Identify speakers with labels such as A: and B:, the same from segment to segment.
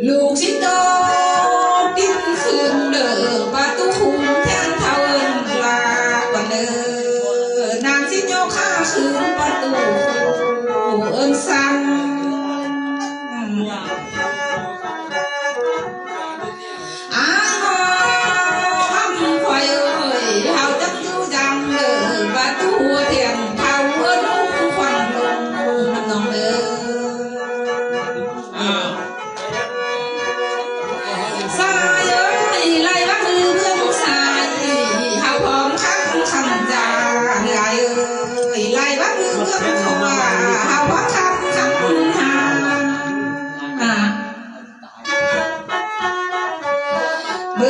A: ลูกสิโตกินคืนเด้อประตูคุ้มแทนเท่าเอิ้นลาก่อนเด้อนางสิโยค่าคืนประตูเอิ้นซ้ำ
B: เ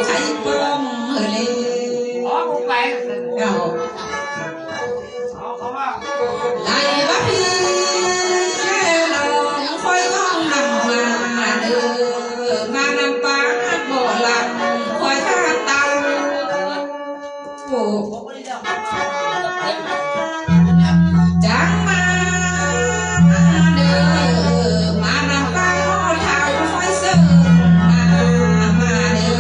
A: ใครป้องเลย
B: ไป
A: เอาไล่ว่าพี่แล่ลองคอยก้องนำมาเด้อมานำปาบ่หลับคอยท่าเตาโอ้จังมาเด้อมานำปาห่อเท้าคอยเสิร์มาเด้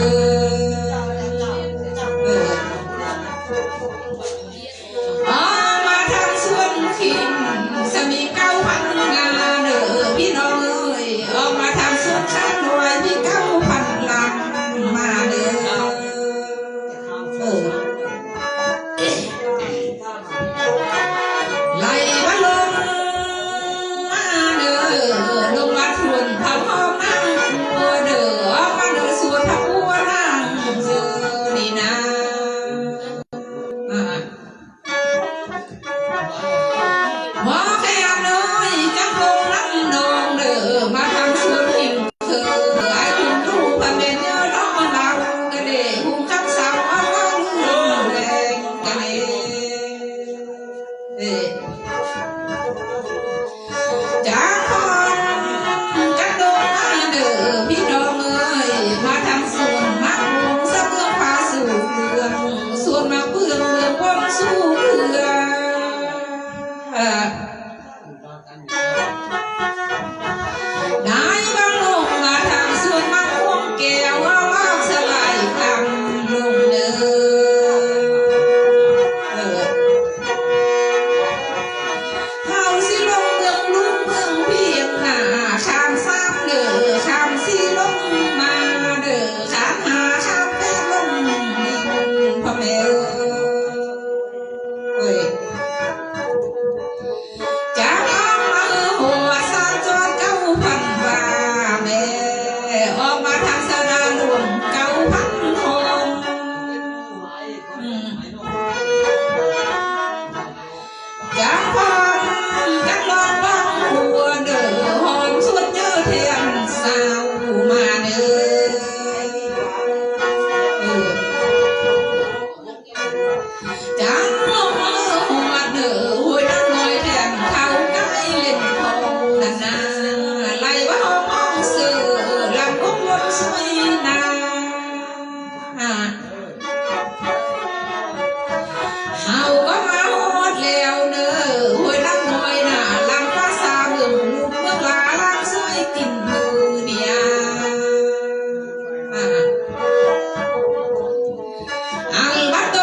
A: อมาทางสวนขิงสมีเก้าพันงาเด้อพี่น้องเอ้ยออกมาทางสวนข้างหน่วยพี่เก้าพันลำมาเด้อไล่มาลงมาเด้อลงมาทวนพะพ่อนั่งบัวเด้อมาเด้อสวนพะบัวนั่งเด้อนี่นะหมอแค่น้อยจังลงน้ำนองเด้อมาทำสวนหิงเธอไอ้คุณรู้พะเมนเยอะร้องเรากระเดะหุ่มจับสาวเอาเอาเรื่องแรงกระเดะจังพองจังโดนมาเด้อพี่น้องเอ้ยมาทำสวนมาปลูกสะเบื้องพาสู่เรืองสวนมาเบื้องเรืองวงสู่เรืองได้บ้างลงมาทำสวนมะม่วงแก้วว่าว่าสบายกำลงเด้อเฮาสิลงเมืองลุงเมืองเพียงหน้าข้ามซ้ำเด้อข้ามสิลงมาเด้อข้ามหาข้ามแม่ลงลิงพ่อแม่เอ้ยจากเอามาหัวสามจอดเก้าพันบาแม่ออกมาทางสนามหลวงเก้าพันทองจากพองจากลองบ้องหัวเด้อหอมสวนเยอะเทียนสาวมาเด้อจังลงหัวเด้อหัวน้ำน้อยแทนเขาใกล้เล่นทองนั่นนาไล่ว่าห้องห้องเสือลำพุ่งวนสวยนาเฮาก็มาฮอดแล้วเด้อหัวน้ำน้อยน่ะลำภาษาเมืองลูกเมืองลาลำสวยติ่มมือเนี่ยอันบัดโต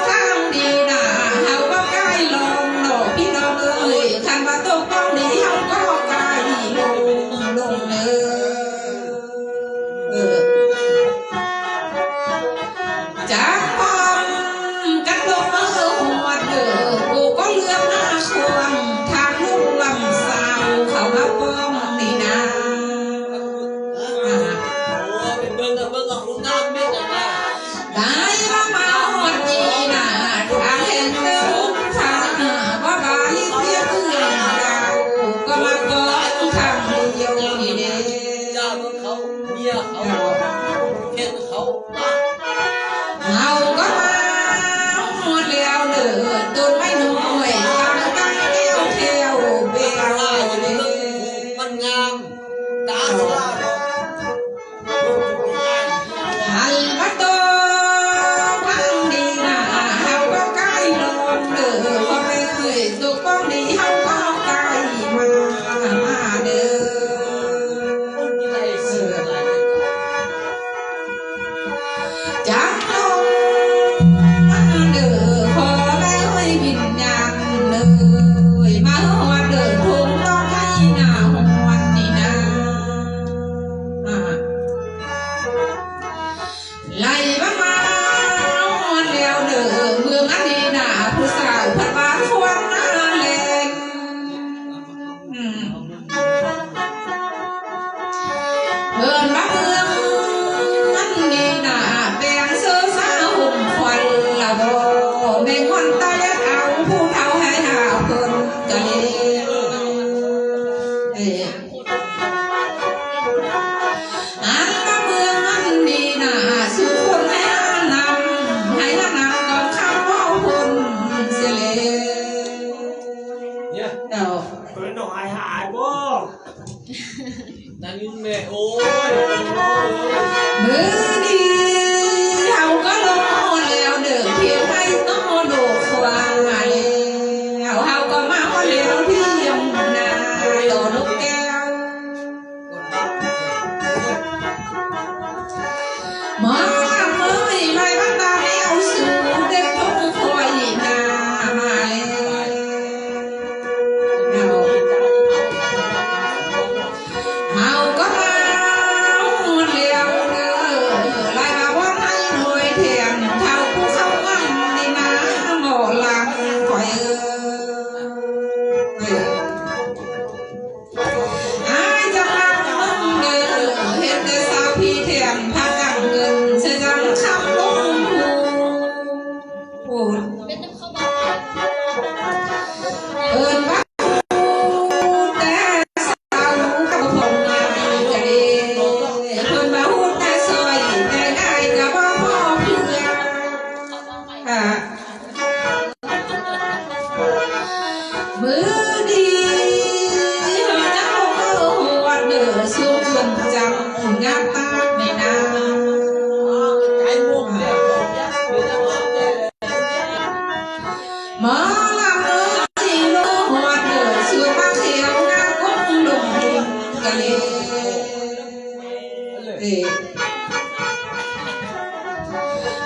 A: ข้างดีน่ะเฮาก็ใกล้ลงหนอพี่น้องเอ้ยคันบัดโตก้องดีเฮาก็ใกล้ลงเด้อจากพองกันลงมาหัวเด้อกูก็เลือกหน้าควงทางลูกลำสาวเขามาป้องนี่นะได้ว่ามาหอดจีน่ะทางแห่งเดิมทางว่าบาลีเพียงเรื่องเราก็มาป้องทางเดียวนี่เด้เฮาก็มาหอดแล้วเด้อต้นไม้น้อยตั้งแก้วแถวเบลเด้หันมาโตข้างดีน่ะเฮาก็ใกล้ลงเด้อพ่อแม่เอ้ยตกป้องดีเฮาก็ใกล้มาเด้อจักลงมาเด้อพ่อแม่เอ้ยวิญญาณเด้อมาฮอดเด้อทุ่งดอกไม้หน้าฮอดนี่นะไล่มาฮอดแล้วเด้อเมืองอันนี้น่ะผู้สาวพัดบ้านควันหน้าแลงเพิ่นมาเมืองอันนี้น่ะแบ่งเส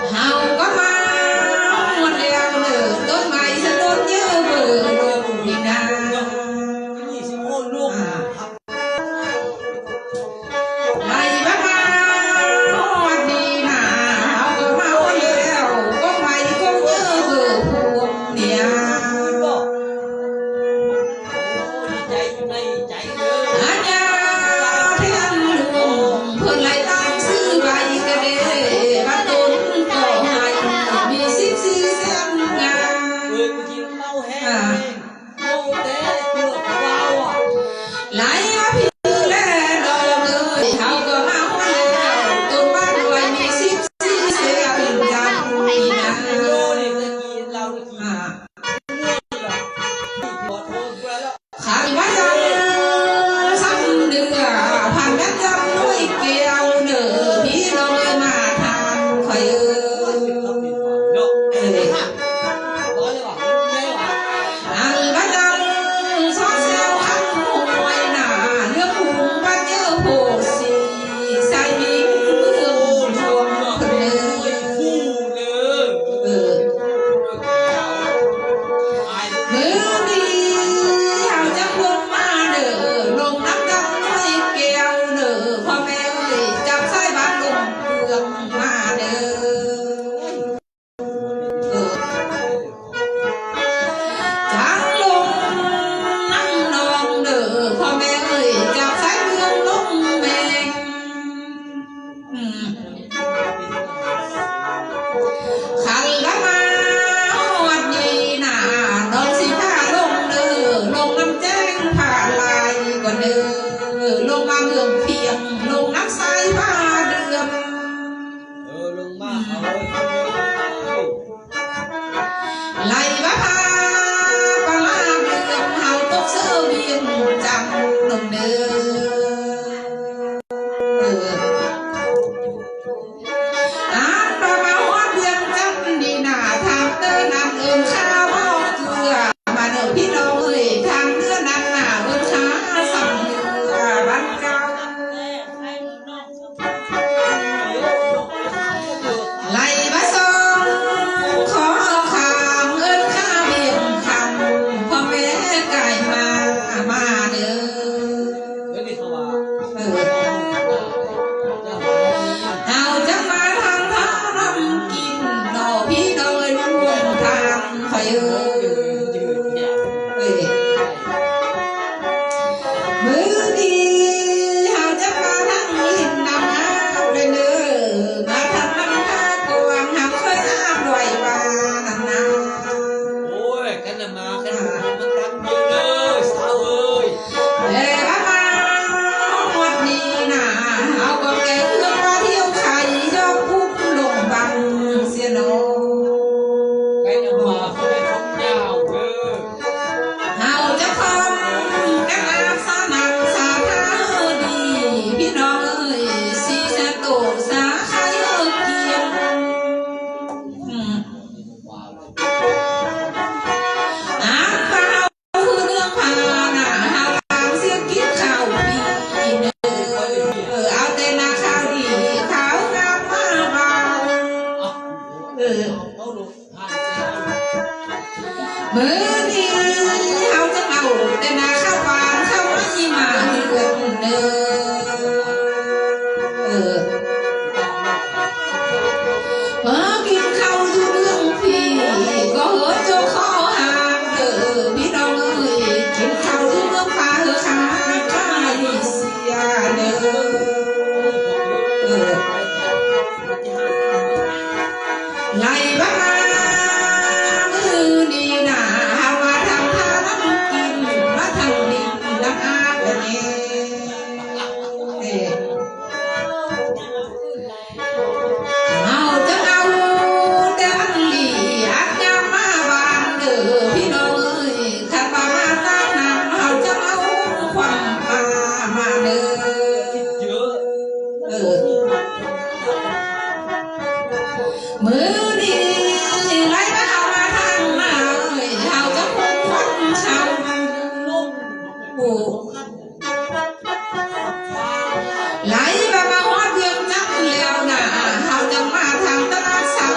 A: เฮาก็มาหมดแล้วเด้อต้นไม้สะต้นเยอะเบิ่ลงนี่นาไล่บ้ามาฮอดนี่นาเฮาก็มาหมดแล้วก็ไม้ก็เยอะเบิ่พวงเนี่ยอาญาเทียนหลวงเพิ่นไล่ตามซื้อใบกระเดบ้านต้นก็ให้มี14แสนงามไหลมาพี่แลดอกเอ้ยเฮาก็มาฮอดแล้วต้นบ้านรวยมี14แสนงามนี่นะขายบ้านจังซ้ำเดือผ่านบ้านจังด้วยแก้วเด้อพี่น้องเอ้ยมาทานข่อยอันบ้านจังซอแซวคันหวยหน้าเรื่องหุงบ้านเยอะโพดสีใส่มีเมืองรวมเพิ่นเด้อมื้อนี้เฮาจังลงมาเด้อลงน้ำจังด้วยแก้วเด้อพ่อแม่เอ้ยจับสายบ้านลงเมืองมาเด้อจังลงน้ำนองเด้อพ่อแม่เอ้ยจับสายเมืองลงแมงขันละมาฮอดนี่นาน้องสิพาลงเด้อลงน้ำแจ้งผ่าลายก่อนเด้อลงมาเมืองเพียงลงน้ำสายผ้าเดือมไหลบ้าพาปลาเดือมเฮาตกเสื้อเวียงจำลงเด้อปลามาฮอดเวียงจันดีหน้าทางเด้อน้ำเอิ้นข้าวบ่เกลือมาเด้อพี่น้องเอ้ยทางเดือนั้นน่ะเอิ้นข้าสำเรือบ้านเก่าไหลมาส่งขอข้ามเอิ้นข้าเวียงคำพ่อแม่ไก่มาเด้อเอาจังมาทางทำกินดอกพี่น้องเอ้ยร่วมทางข่อยมื้อนี้เฮาจะมาทางหินน้ำน้ำเลยเด้อมาทางน้ำท่ากวางเฮาเคยอาบด้วยว่านั่นนะบ้ามาฮอดนี่นะเฮาก็แก่เครื่องมาเที่ยวไข่ยอกปุ๊บลงบังเสียเนาะเฮาจะทำกันอาสานักสาธาดีพี่น้องเอ้ยสีสะโตสาไข่เกียงเปล่าคือเรื่องพาหน้าเฮาลางเสียกินข้าวปีเด้อเอาแต่หน้าข้าวดีขาวงามมาเบามื้อนี้เฮาจะเอาแต่หน้าข้าวหวานข้าวไม่มาเฮือนเด้อกินข้าวอยู่เรื่องพี่ก็เหินเจ้าข้อหางเด้อพี่น้องเอ้ยกินข้าวอยู่เรื่องฟ้าเฮือขาข้าลิเสียเด้อไหลบ้ามื้อนี้น่ะเฮามาทำทาน้ำกินมาทำดินน้ำอาบแบบนี้เอาจะเอาแต่มันหลีอัดยามมาบ้านเด้อพี่น้องเอ้ยขันมาตามน้ำเอาจะเอาความมาเด้อมื้อนี้ไหลมาเอามาทางมาเอ้ยเฮาจะพุ่งควันเช้าโอ้ไหลมาฮอดเวียงจันทน์แล้วน่ะเฮาจะมาทางตลาดเช้า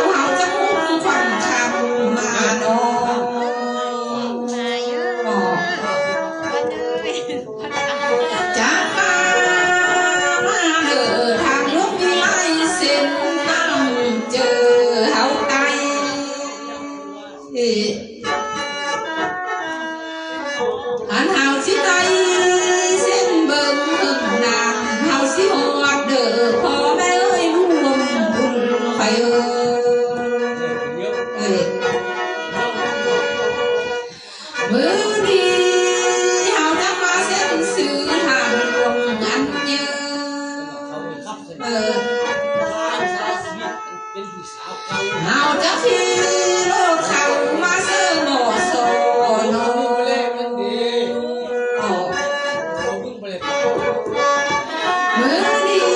A: เอ้ยมื้อนี้เฮาจะมาเส้นสื่อทางหลวงอันเยอะเฮาจะขี่รถเข้ามาเสิร์ฟหม้อโซโนมื้อนี้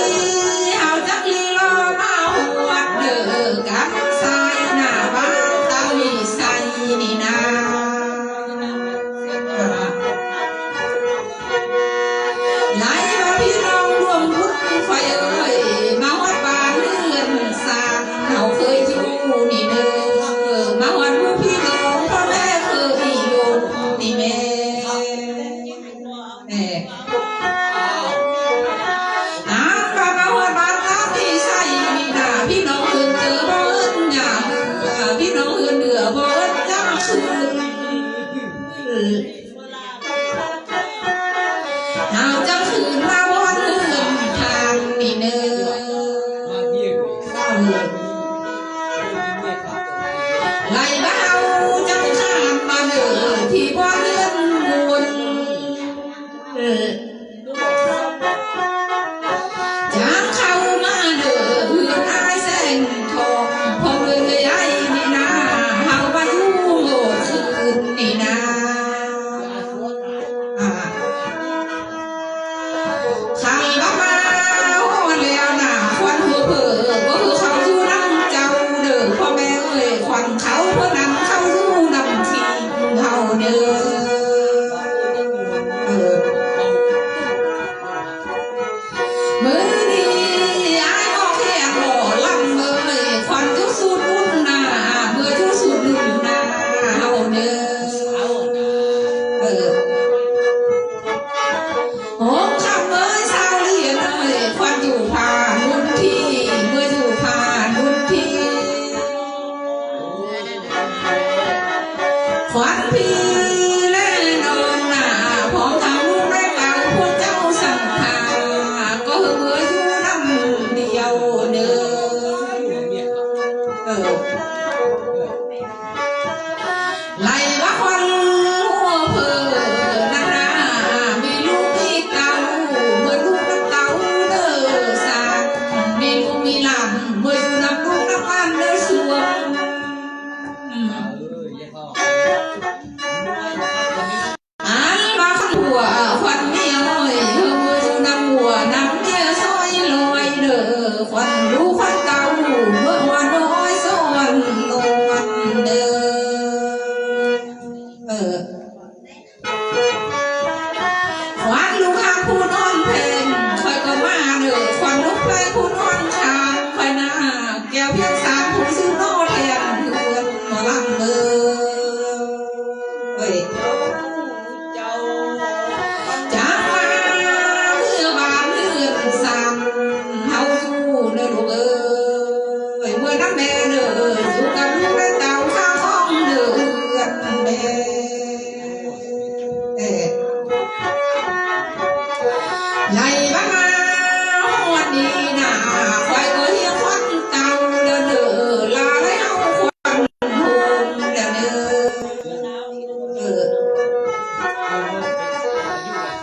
A: เฮาจะขี่รถมาหวดเด้อกับสายหน้าบ้านตาวิไสนี่นาหลายว่าพี่น้องรวมบุญไฟเอ้ยมาฮอดบ้านเรือนสร้างเฮาเคยอยู่นี่เด้อมาฮอดผู้พี่น้องพ่อแม่เคยอยู่นี่แม่มาฮอดบ้านตาวิไสนี่นาพี่น้องเอิ้นเจอบ่เอิ้นหยังพี่น้องเอิ้นเดือบ่เอิ้นจังคืนเฮาจังคืนมาบ่เรือนทางนี่เด้อไล่บ่เฮาจังข้ามมาเด้อที่บ่เรือนบุญจังเข้ามาเด้อเฮือนอ้ายแสงทองพอเรือนเลยอ้ายนี่นาเฮาบ่อยู่โง่คืนนี่นาข้างบ่มาฮอดแล้วน่ะควันหัวเผอบ่คือเขาอยู่นำเจ้าเด้อพ่อแม่เอ้ยควันเขาเพิ่นนำเขาอยู่นำที่เฮาเด้อมื้อนี้อ้ายบ่แค่บ่ลำเอ้ยควันอยู่สุดบุญน่ะเมื่ออยู่สุดบุญน่ะเฮาเด้อโอ้คำเอ้ยสาวเลียนเอ้ยควันอยู่ผ่านบุญที่เมื่ออยู่ผ่านบุญที่ควันพี่และนอนหน้าพร้อมทำลูกได้เก่าพวกเจ้าสังขารก็เมื่ออยู่น้ำเดียวเด้อไล่ว่าควันหัวเผอนั่นนะมีลูกมีเต่าเมื่อลูกน้ำเต่าเด้อสากมีลูกมีหลานเมื่ออยู่น้ำลูกน้ำบ้านเด้อสวงอันมาขันหัวควันเมียน้อยเมื่ออยู่น้ำหัวน้ำเมียซอยลอยเด้อควันรู้ควันเต่าเมื่อวันน้อยสวนนวลเด้อควันลูกข้างผู้นอนเพลงคอยก็มาเด้อควันลูกเพลงผู้นอนชาคอยหน้าแก้วเพียงสามผู้ซื้อโนเทียนเพื่อนมาลังเด้อจังมาเมื่อบ้านเรือนสร้างเฮาอยู่เด้อลูกเอ้ยเมื่อนั้นแม่เด้ออยู่กับลูกและเต่าข้างห้องเด้อเอื้อนแม่ไล่บ้ามาฮอดนี้น่ะควายก็เฮียควันเต่าเด้อเด้อลาแล้วเฮาควันโฮมเด้อเด้อ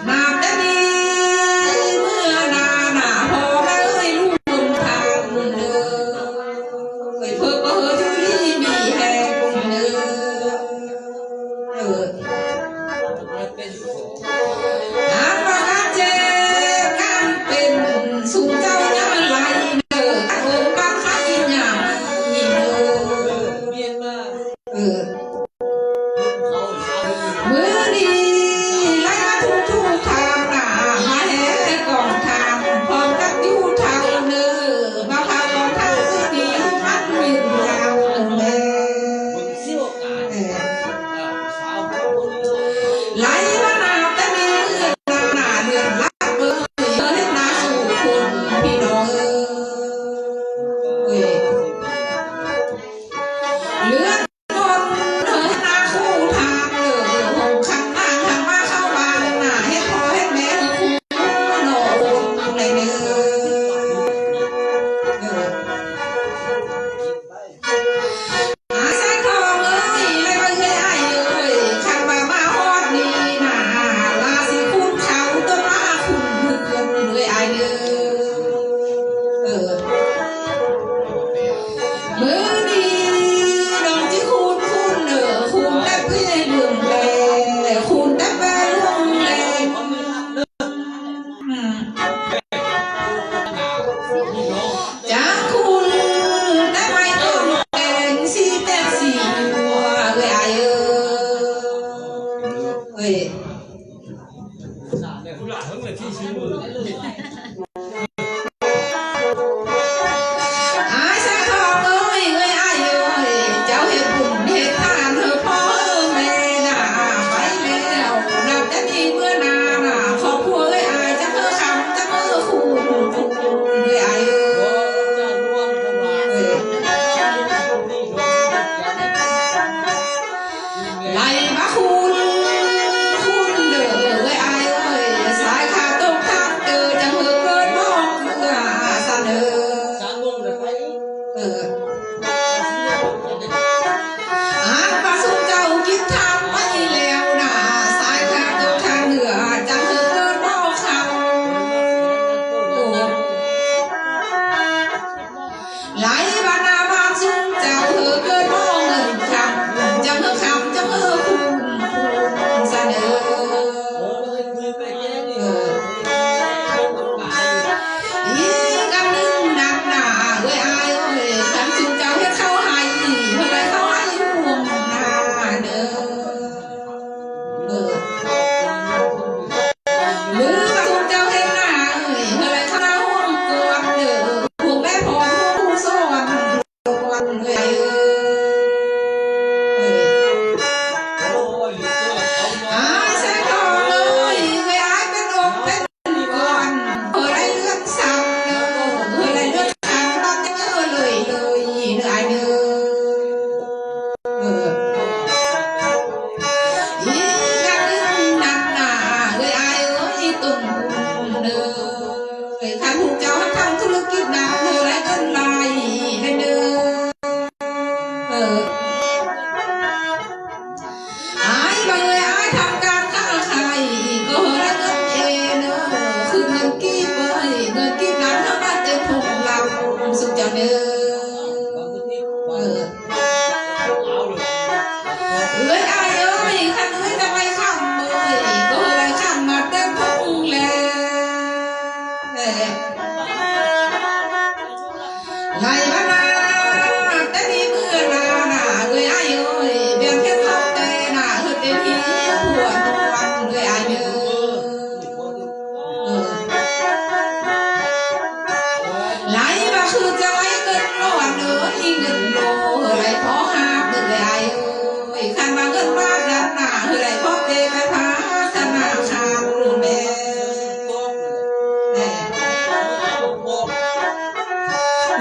A: น้ำจะมีเมื่อนาน่ะพอแม่เอ้ยลูกบุญทางเด้อเอ้ยเพิ่นบ่เฮออยู่ดีมีแฮงเด้อ มือนี้น้องที่คุณคุณได้เพื่อนเรื่องแลคุณได้แปลลงแลจ้าคุณได้ไว้ต้นแดงสีแดงสีหัวเลยอายุเฮ้ย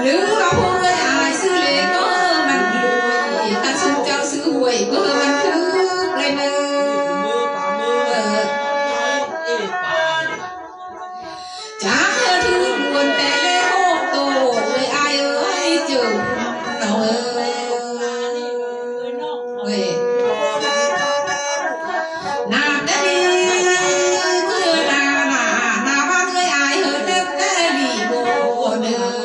A: หรือว่าผู้เอ้ยอายซื้อเลขก็มันรวยถ้าสุเจ้าซื้อหวยก็มันถึกเลยเนจากเธอถือบวนแต่เลขโตเอ้ยอายเอ้ยจึงน้องเอ้ยนาแต่ดีคือนาบ้านเอ้ยอายเฮอเต็มแต่ดีโบเด้อ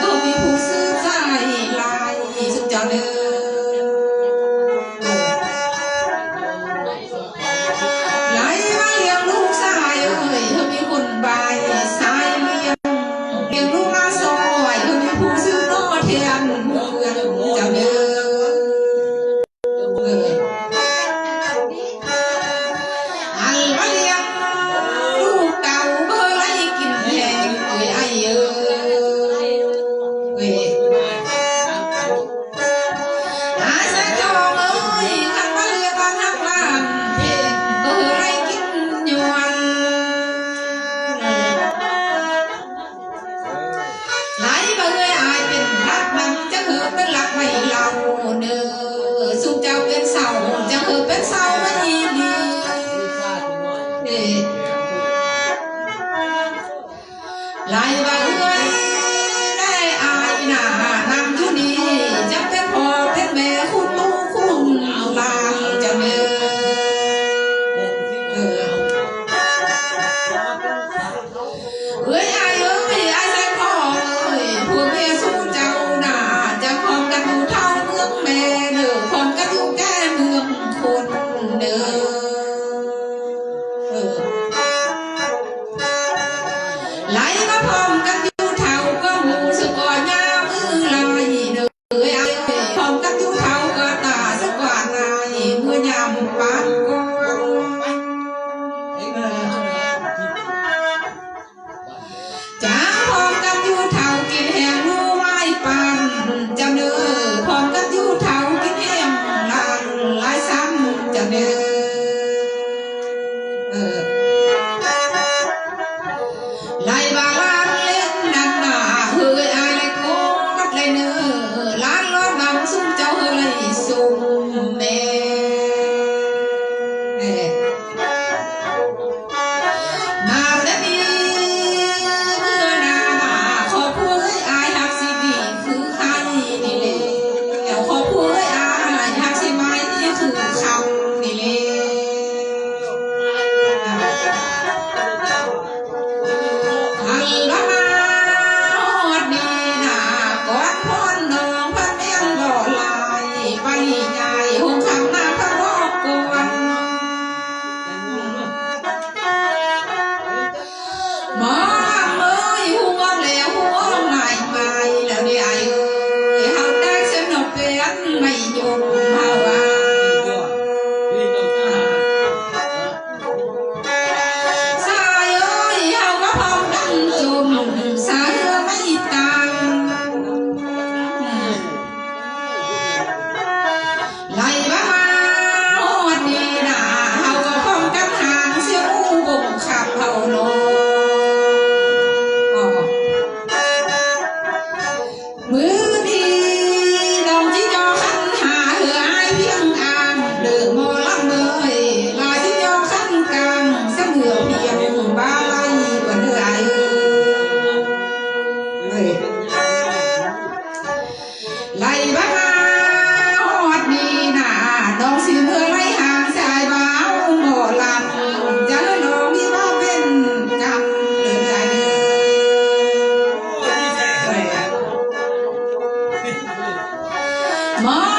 A: เ มือดีดองจิจอขันหาเหืออายเพียงอ่างเดินมอลำเมยลาจิจอขันกลางเสมอเพียงบาลายวันเดือยไล่บ้าฮอดนี่นาน้องสิเมื่อไล่ห่างสายบ่าวหมอลำจะเลยน้องมีว่าเป็นกรรมเดือยหมอ